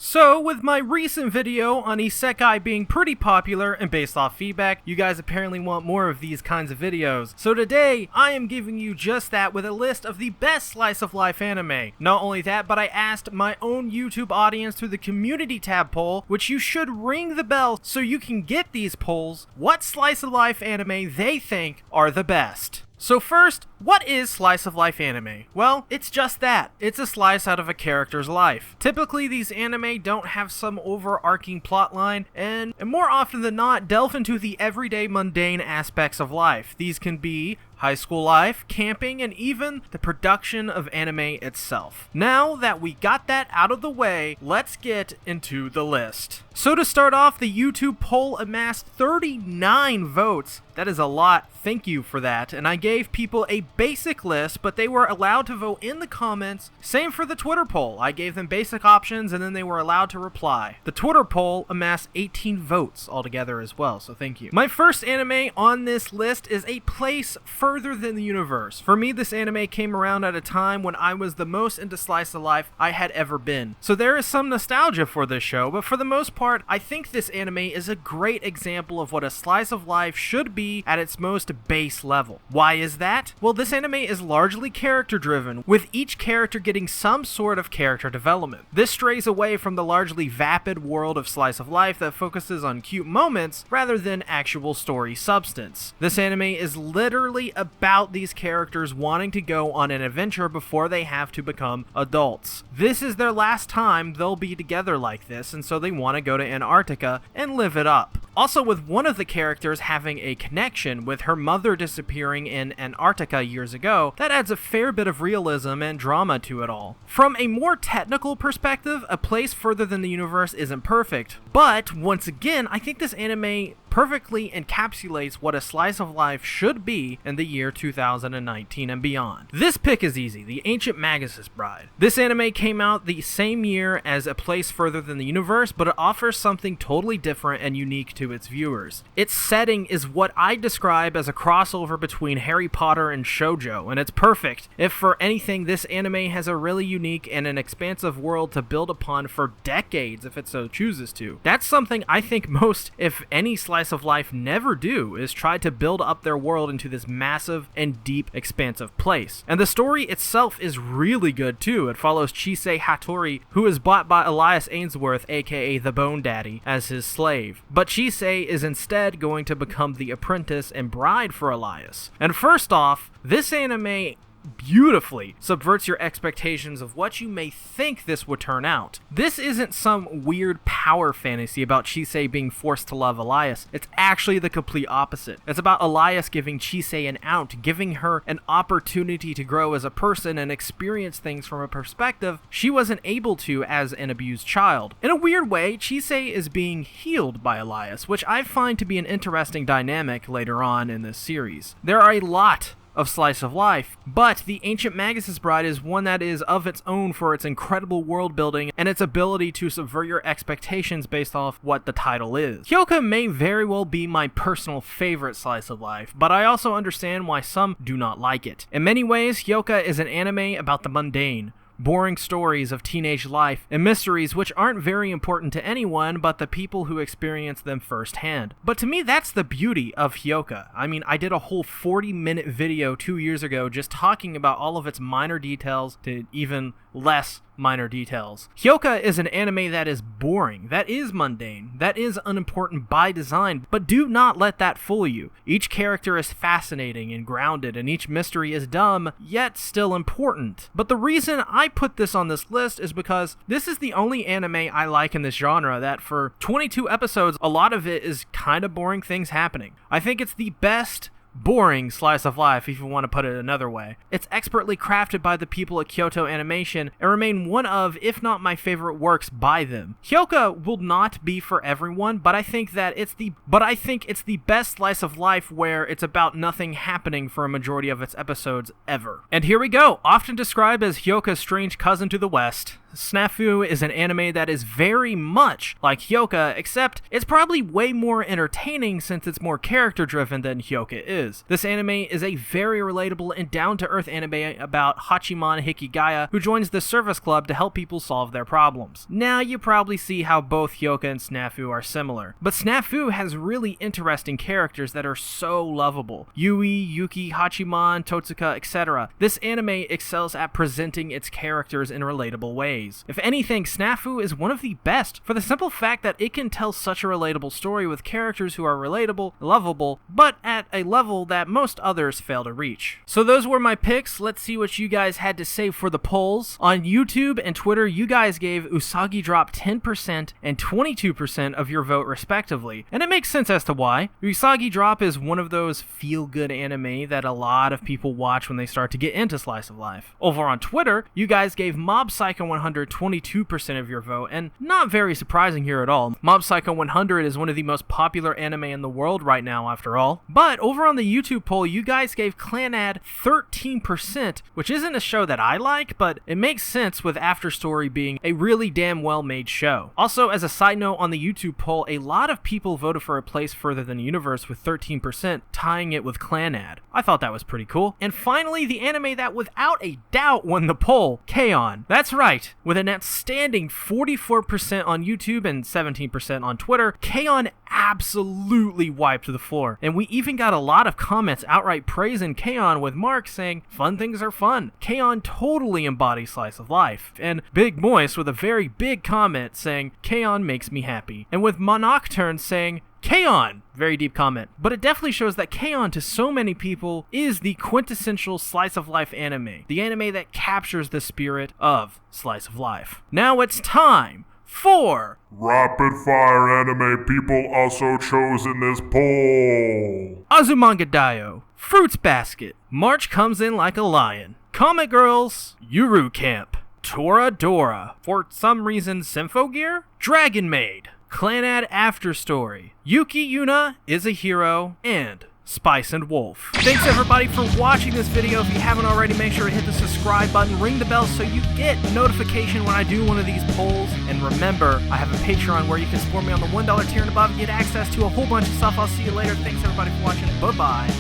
So, with my recent video on isekai being pretty popular and based off feedback, you guys apparently want more of these kinds of videos. So today, I am giving you just that with a list of the best slice of life anime. Not only that, but I asked my own YouTube audience through the community tab poll, which you should ring the bell so you can get these polls, what slice of life anime they think are the best. So first, what is slice of life anime? Well, it's just that. It's a slice out of a character's life. Typically, these anime don't have some overarching plotline, and more often than not, delve into the everyday mundane aspects of life. These can be high school life, camping, and even the production of anime itself. Now that we got that out of the way, let's get into the list. So to start off, the YouTube poll amassed 39 votes. That is a lot, thank you for that, and I gave people a basic list, but they were allowed to vote in the comments. Same for the Twitter poll. I gave them basic options and then they were allowed to reply. The Twitter poll amassed 18 votes altogether as well, so thank you. My first anime on this list is A Place Further Than the Universe. For me, this anime came around at a time when I was the most into slice of life I had ever been. So there is some nostalgia for this show, but for the most part, I think this anime is a great example of what a slice of life should be at its most base level. Why is that? Well, this anime is largely character driven, with each character getting some sort of character development. This strays away from the largely vapid world of slice of life that focuses on cute moments rather than actual story substance. This anime is literally about these characters wanting to go on an adventure before they have to become adults. This is their last time they'll be together like this, and so they want to go to Antarctica and live it up. Also, with one of the characters having a connection with her mother disappearing in Antarctica years ago, that adds a fair bit of realism and drama to it all. From a more technical perspective, A Place Further Than the Universe isn't perfect, but once again, I think this anime perfectly encapsulates what a slice of life should be in the year 2019 and beyond. This pick is easy, The Ancient Magus' Bride. This anime came out the same year as A Place Further Than the Universe, but it offers something totally different and unique to its viewers. Its setting is what I describe as a crossover between Harry Potter and shoujo, and it's perfect. If for anything, this anime has a really unique and an expansive world to build upon for decades if it so chooses to. That's something I think most, if any, slice of life never do, is try to build up their world into this massive and deep, expansive place. And the story itself is really good too. It follows Chisei Hattori, who is bought by Elias Ainsworth, aka the Bone Daddy, as his slave. But Chisei is instead going to become the apprentice and bride for Elias. And first off, this anime beautifully subverts your expectations of what you may think this would turn out. This isn't some weird power fantasy about Chisei being forced to love Elias. It's actually the complete opposite. It's about Elias giving Chisei an out, giving her an opportunity to grow as a person and experience things from a perspective she wasn't able to as an abused child. In a weird way, Chisei is being healed by Elias, which I find to be an interesting dynamic later on in this series. There are a lot of slice of life, but The Ancient Magus' Bride is one that is of its own for its incredible world building and its ability to subvert your expectations based off what the title is. Hyoka may very well be my personal favorite slice of life, but I also understand why some do not like it. In many ways, Hyoka is an anime about the mundane, boring stories of teenage life and mysteries which aren't very important to anyone but the people who experience them firsthand. But to me, that's the beauty of Hyoka. I mean, I did a whole 40-minute video 2 years ago just talking about all of its minor details to even less minor details. Hyoka is an anime that is boring, that is mundane, that is unimportant by design, but do not let that fool you. Each character is fascinating and grounded, and each mystery is dumb, yet still important. But the reason I put this on this list is because this is the only anime I like in this genre that for 22 episodes, a lot of it is kind of boring things happening. I think it's the best boring slice of life, if you want to put it another way. It's expertly crafted by the people at Kyoto Animation and remain one of, if not my favorite works by them. Hyoka will not be for everyone, but I think it's the best slice of life where it's about nothing happening for a majority of its episodes ever. And here we go, often described as Hyoka's strange cousin to the west. Snafu is an anime that is very much like Hyoka, except it's probably way more entertaining since it's more character driven than Hyoka is. is. This anime is a very relatable and down-to-earth anime about Hachiman Hikigaya, who joins the service club to help people solve their problems. Now, you probably see how both Hyoka and Snafu are similar, but Snafu has really interesting characters that are so lovable. Yui, Yuki, Hachiman, Totsuka, etc. This anime excels at presenting its characters in relatable ways. If anything, Snafu is one of the best for the simple fact that it can tell such a relatable story with characters who are relatable, lovable, but at a level that most others fail to reach. So those were my picks. Let's see what you guys had to say for the polls. On YouTube and Twitter, you guys gave Usagi Drop 10% and 22% of your vote respectively, and it makes sense as to why. Usagi Drop is one of those feel-good anime that a lot of people watch when they start to get into slice of life. Over on Twitter, you guys gave Mob Psycho 100 22% of your vote, and not very surprising here at all. Mob Psycho 100 is one of the most popular anime in the world right now, after all. But over on the YouTube poll, you guys gave Clanad 13%, which isn't a show that I like, but it makes sense with After Story being a really damn well-made show. Also, as a side note on the YouTube poll, a lot of people voted for A Place Further Than the Universe with 13%, tying it with Clanad. I thought that was pretty cool. And finally, the anime that without a doubt won the poll, K-On! That's right, with an outstanding 44% on YouTube and 17% on Twitter, K-On! Absolutely wiped the floor. And we even got a lot of comments outright praising K-On! With Mark saying, fun things are fun. K-On! Totally embodies slice of life. And Big Moist with a very big comment saying, K-On! Makes me happy. And with Monocturne saying, K-On! Very deep comment. But it definitely shows that K-On! To so many people is the quintessential slice of life anime. The anime that captures the spirit of slice of life. Now it's time for rapid fire anime people also chose in this poll. Azumanga Daioh, Fruits Basket, March Comes In Like a Lion, Comet Girls, Yuru Camp, Toradora, for some reason Symphogear, Dragon Maid, Clanad After Story, Yuki Yuna Is a Hero, and Spice and Wolf. Thanks everybody for watching this video. If you haven't already, make sure to hit the subscribe button, ring the bell so you get notification when I do one of these polls. And remember, I have a Patreon where you can support me on the $1 tier and above and get access to a whole bunch of stuff. I'll see you later. Thanks everybody for watching. Bye-bye.